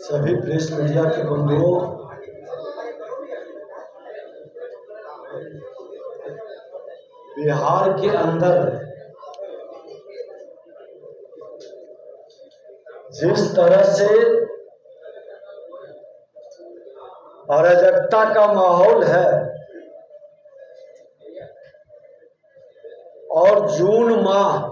सभी press media के बंधुओं, बिहार के अंदर जिस तरह से अराजकता का माहौल है और जून माह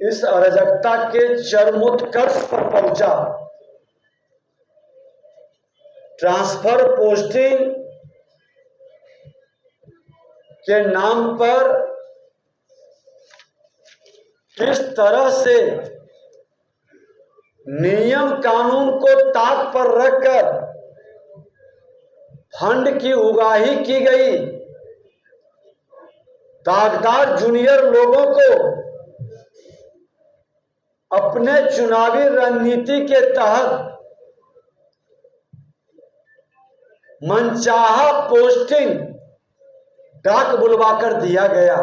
इस अराजकता के चरमोत्कर्ष पर पहुंचा। ट्रांसफर पोस्टिंग के नाम पर किस तरह से नियम कानून को ताक पर रखकर फंड की उगाही की गई, दागदार जूनियर लोगों को अपने चुनावी रणनीति के तहत मनचाहा पोस्टिंग डाक बुलवाकर दिया गया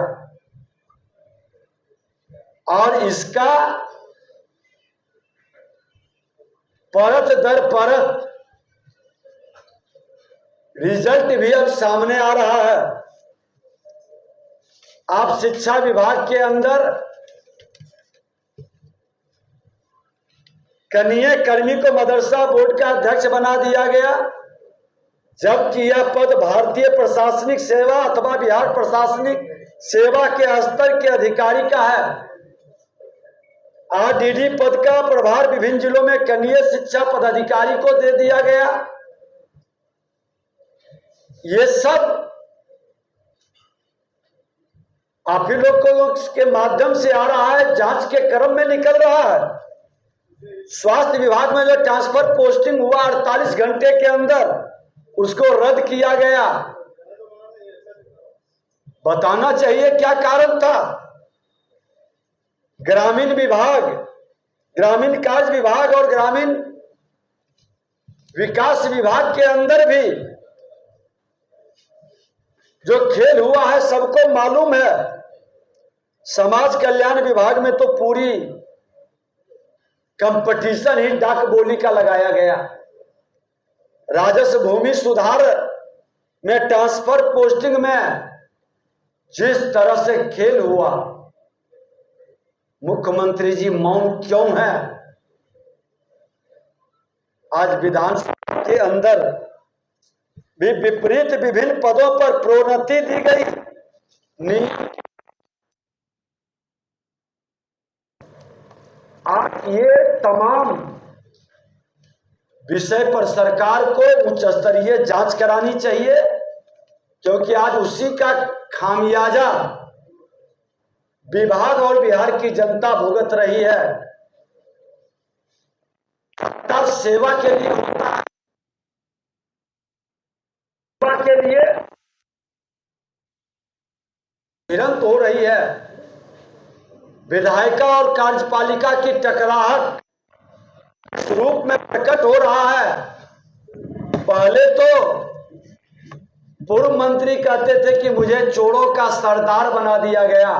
और इसका परत दर परत रिजल्ट भी अब सामने आ रहा है। आप शिक्षा विभाग के अंदर कनीय कर्मी को मदरसा बोर्ड का अध्यक्ष बना दिया गया, जबकि यह पद भारतीय प्रशासनिक सेवा अथवा बिहार प्रशासनिक सेवा के स्तर के अधिकारी का है। आरडीडी पद का प्रभार विभिन्न जिलों में कनीय शिक्षा पदाधिकारी को दे दिया गया। ये सब आप ही लोग के माध्यम से आ रहा है, जांच के क्रम में निकल रहा है। स्वास्थ्य विभाग में जो ट्रांसफर पोस्टिंग हुआ 48 घंटे के अंदर उसको रद्द किया गया। बताना चाहिए क्या कारण था। ग्रामीण विभाग, ग्रामीण कार्य विभाग और ग्रामीण विकास विभाग के अंदर भी जो खेल हुआ है सबको मालूम है। समाज कल्याण विभाग में तो पूरी कंपटीशन ही डाक बोली का लगाया गया। राजस्व भूमि सुधार में ट्रांसफर पोस्टिंग में जिस तरह से खेल हुआ, मुख्यमंत्री जी मौन क्यों है? आज विधानसभा के अंदर भी विपरीत विभिन्न पदों पर प्रोन्नति दी गई। आज ये तमाम विषय पर सरकार को उच्च स्तरीय जांच करानी चाहिए, क्योंकि आज उसी का खामियाजा विभाग और बिहार की जनता भुगत रही है। सेवा के लिए होता है, सेवा के लिए भिड़ंत हो रही है। विधायिका और कार्यपालिका की टकराहट इस रूप में प्रकट हो रहा है। पहले तो पूर्व मंत्री कहते थे कि मुझे चोरों का सरदार बना दिया गया,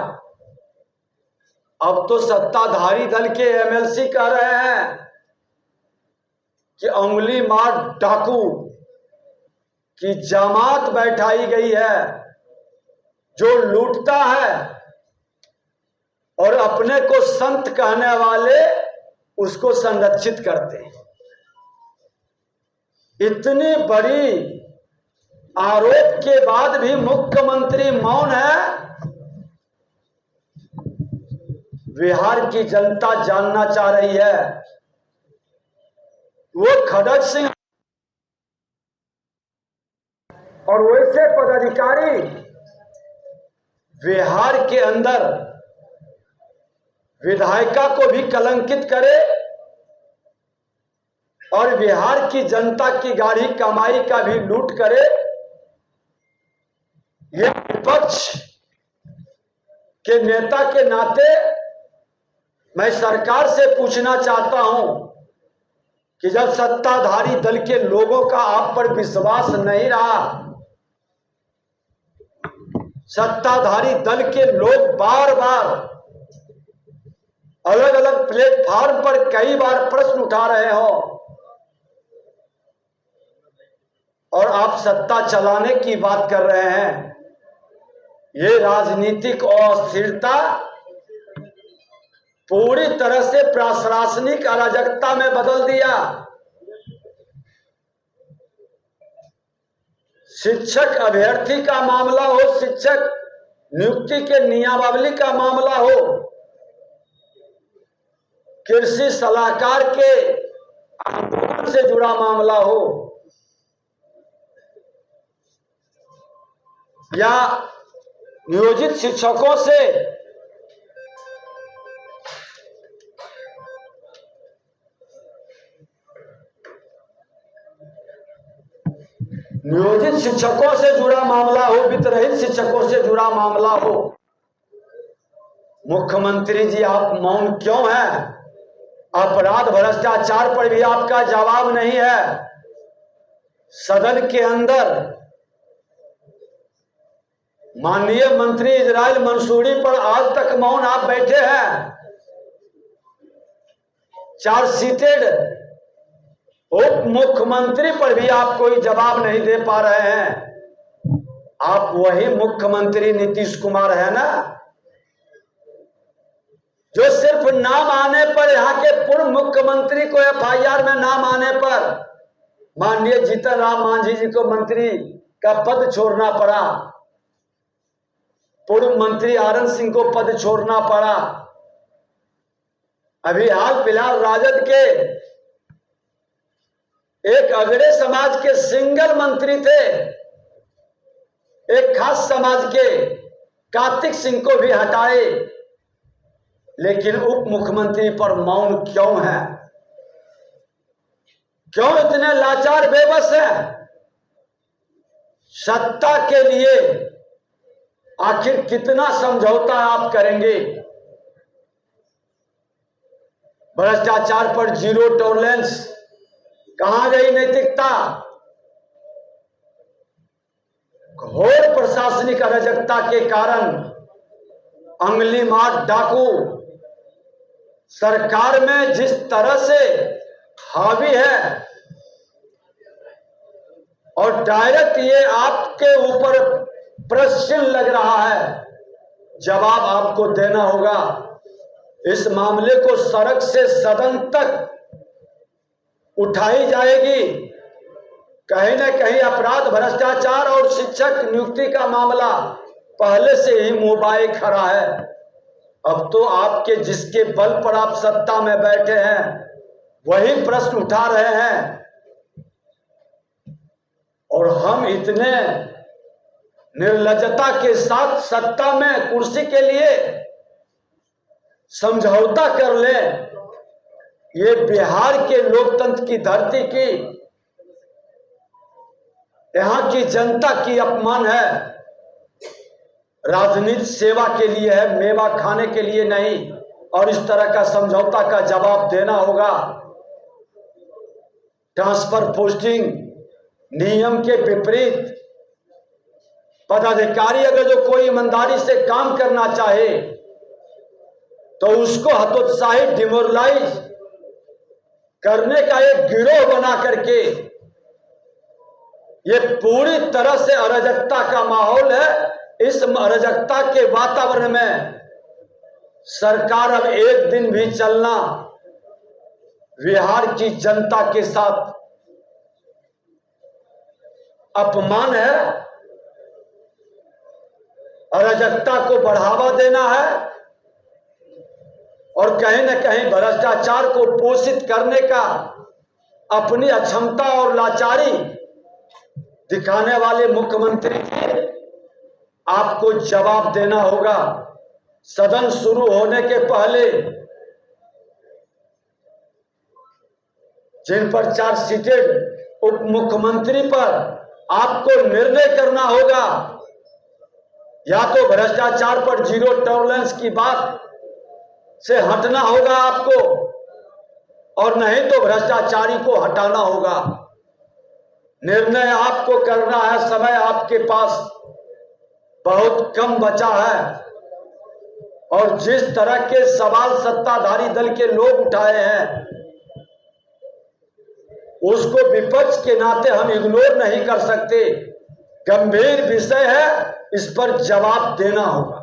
अब तो सत्ताधारी दल के एमएलसी कह रहे हैं कि अंगुली मार डाकू की जमात बैठाई गई है, जो लूटता है और अपने को संत कहने वाले उसको संरक्षित करते हैं। इतनी बड़ी आरोप के बाद भी मुख्यमंत्री मौन है। बिहार की जनता जानना चाह रही है, वो खड़ग सिंह और वैसे पदाधिकारी बिहार के अंदर विधायिका को भी कलंकित करे और बिहार की जनता की गाढ़ी कमाई का भी लूट करे। यह विपक्ष के नेता के नाते मैं सरकार से पूछना चाहता हूं कि जब सत्ताधारी दल के लोगों का आप पर विश्वास नहीं रहा, सत्ताधारी दल के लोग बार बार अलग अलग प्लेटफॉर्म पर कई बार प्रश्न उठा रहे हो और आप सत्ता चलाने की बात कर रहे हैं। ये राजनीतिक अस्थिरता पूरी तरह से प्रशासनिक अराजकता में बदल दिया। शिक्षक अभ्यर्थी का मामला हो, शिक्षक नियुक्ति के नियमावली का मामला हो, कृषि सलाहकार के आंदोलन से जुड़ा मामला हो, या नियोजित शिक्षकों से जुड़ा मामला हो, वित्तरहित शिक्षकों से जुड़ा मामला हो, मुख्यमंत्री जी आप मौन क्यों हैं? अपराध भ्रष्टाचार पर भी आपका जवाब नहीं है। सदन के अंदर माननीय मंत्री इजराइल मंसूरी पर आज तक मौन आप बैठे हैं। चार्जशीटेड उप मुख्यमंत्री पर भी आप कोई जवाब नहीं दे पा रहे हैं। आप वही मुख्यमंत्री नीतीश कुमार है ना, जो सिर्फ नाम आने पर, यहां के पूर्व मुख्यमंत्री को एफआईआर में नाम आने पर माननीय जीतन राम मांझी जी को मंत्री का पद छोड़ना पड़ा, पूर्व मंत्री आरन सिंह को पद छोड़ना पड़ा। अभी हाल फिलहाल राजद के एक अगड़े समाज के सिंगल मंत्री थे, एक खास समाज के कार्तिक सिंह को भी हटाए, लेकिन उप मुख्यमंत्री पर मौन क्यों है? क्यों इतने लाचार बेबस हैं? सत्ता के लिए आखिर कितना समझौता आप करेंगे? भ्रष्टाचार पर जीरो टॉलरेंस, कहां गई नैतिकता? घोर प्रशासनिक अराजकता के कारण अंगुली मार डाकू सरकार में जिस तरह से हावी है, और डायरेक्ट ये आपके ऊपर प्रश्न लग रहा है, जवाब आपको देना होगा। इस मामले को सड़क से सदन तक उठाई जाएगी। कहीं न कहीं अपराध भ्रष्टाचार और शिक्षक नियुक्ति का मामला पहले से ही मुंहबाए खड़ा है। अब तो आपके जिसके बल पर आप सत्ता में बैठे हैं वही प्रश्न उठा रहे हैं, और हम इतने निर्लज्जता के साथ सत्ता में कुर्सी के लिए समझौता कर ले। ये बिहार के लोकतंत्र की धरती की, यहां की जनता की अपमान है। राजनीति सेवा के लिए है, मेवा खाने के लिए नहीं, और इस तरह का समझौता का जवाब देना होगा। ट्रांसफर पोस्टिंग नियम के विपरीत पदाधिकारी अगर जो कोई ईमानदारी से काम करना चाहे तो उसको हतोत्साहित, डिमोरलाइज करने का एक गिरोह बना करके, ये पूरी तरह से अराजकता का माहौल है। इस अराजकता के वातावरण में सरकार अब एक दिन भी चलना बिहार की जनता के साथ अपमान है, अराजकता को बढ़ावा देना है, और कहीं न कहीं भ्रष्टाचार को पोषित करने का अपनी अक्षमता और लाचारी दिखाने वाले मुख्यमंत्री जी, आपको जवाब देना होगा। सदन शुरू होने के पहले जिन पर चार्जशीटेड उप मुख्यमंत्री पर आपको निर्णय करना होगा, या तो भ्रष्टाचार पर जीरो टॉलरेंस की बात से हटना होगा आपको, और नहीं तो भ्रष्टाचारी को हटाना होगा। निर्णय आपको करना है। समय आपके पास बहुत कम बचा है, और जिस तरह के सवाल सत्ताधारी दल के लोग उठाए हैं, उसको विपक्ष के नाते हम इग्नोर नहीं कर सकते। गंभीर विषय है, इस पर जवाब देना होगा।